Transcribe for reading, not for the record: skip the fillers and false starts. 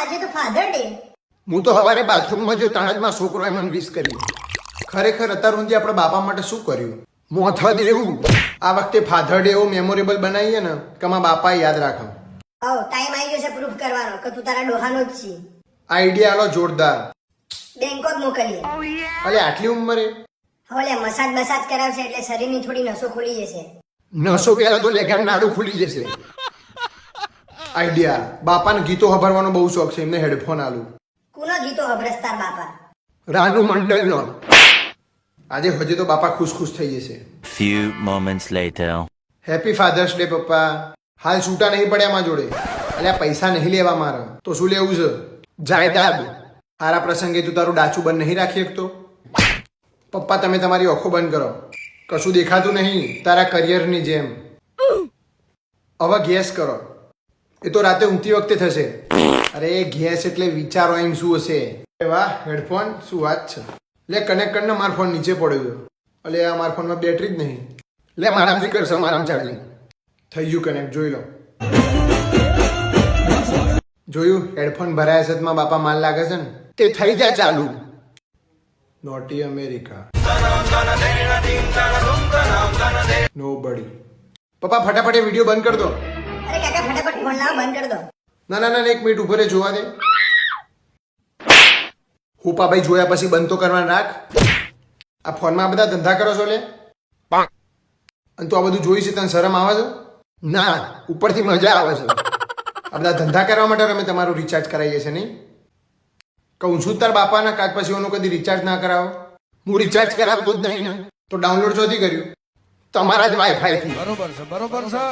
આજે તો father day. હું તો સવારે બાથરૂમમાં જો તાણજમાં છોકરોએ મને વિશ કરી. ખરેખર અત્યાર સુધી આપણે બાપા માટે શું કર્યું? મોથા દેવું. આ વખતે ફાધર ડે એવો મેમોરેબલ બનાવીએ ને કે મારા બાપાએ યાદ રાખો. આવ ટાઈમ આવી ગયો છે પ્રૂફ કરવાનો કે તું તારા ડોહાનો જ છી. આઈડિયા આલો જોરદાર. બેંકોક મોકલીએ. અલે આટલી ઉંમરે હવે મસાજ બસાજ કરાવશે એટલે શરીરની થોડી નસો ખુલી જશે. નસો પહેલા તો લેખા નાડું ખુલી જશે. આઈડિયા. બાપાને ગીતો સાંભળવાનો બહુ શોખ છે, એમને હેડફોન આલું. કુનો ગીતો અભ્રસ્તાર બાપા. રાનુ મંડળનો. આજે હજે તો બાપા ખુશ થઈ જશે. Few moments later. Happy father's day પપ્પા. હાલ છૂટા નહીં પડ્યા મારા જોડે. અલ્યા પૈસા નહીં લેવા મારે તો શું લેવું છે? જાયદાદ. સારા પ્રસંગે તું તારું ડાચું બંધ નહીં રાખી શકતો? પપ્પા તમે તમારી આંખો બંધ કરો. કશું દેખાતું નહીં તારા કરિયરની જેમ. હવે ગેસ કરો. એ તો રાતે ઊંઘતી વખતે થશે. અરે ગેસ એટલે વિચારો એમ શું હશે? વાહ હેડફોન શું વાત છે. લે કનેક્ટ કરીને મારો ફોન નીચે પડ્યો. અલે આ મારા ફોનમાં બેટરી જ નહીં. લે મારામથી કરશો મારામ ચાર્જિંગ. થઈ ગયું કનેક્ટ, જોઈ લો. જોયું હેડફોન ભરાયા છે તો બાપા માલ લાગે છે ને. તે થઈ જાય ચાલુ. Naughty America. નોબડી. પપ્પા ફટાફટ એ વિડીયો બંધ કરી દો. અરે કાકા ફટાફટ ફોન લાવો, બંધ કરી દો. ના એક મિનિટ ઉભો રહે, જોવા દે. હુપા ભાઈ જોયા પછી બંધ તો કરવાનું રાખ. આ ફોનમાં આ બધા ધંધા કરો છો લે. અને તું આ બધું જોઈ છે તને શરમ આવે છે? ના, ઉપરથી મજા આવે છે. આ બધા ધંધા કરવા માટે અમે તમારું રિચાર્જ કરાવીએ છીએ નહીં? કહું છું તાર બાપાના કાચ પછી એનું કદી રિચાર્જ ના કરાવો. હું રિચાર્જ કરાવતો જ નહીં ને. તો ડાઉનલોડ ચોથી કર્યું? તમારા જ વાઈફાઈ થી. બરોબર છે.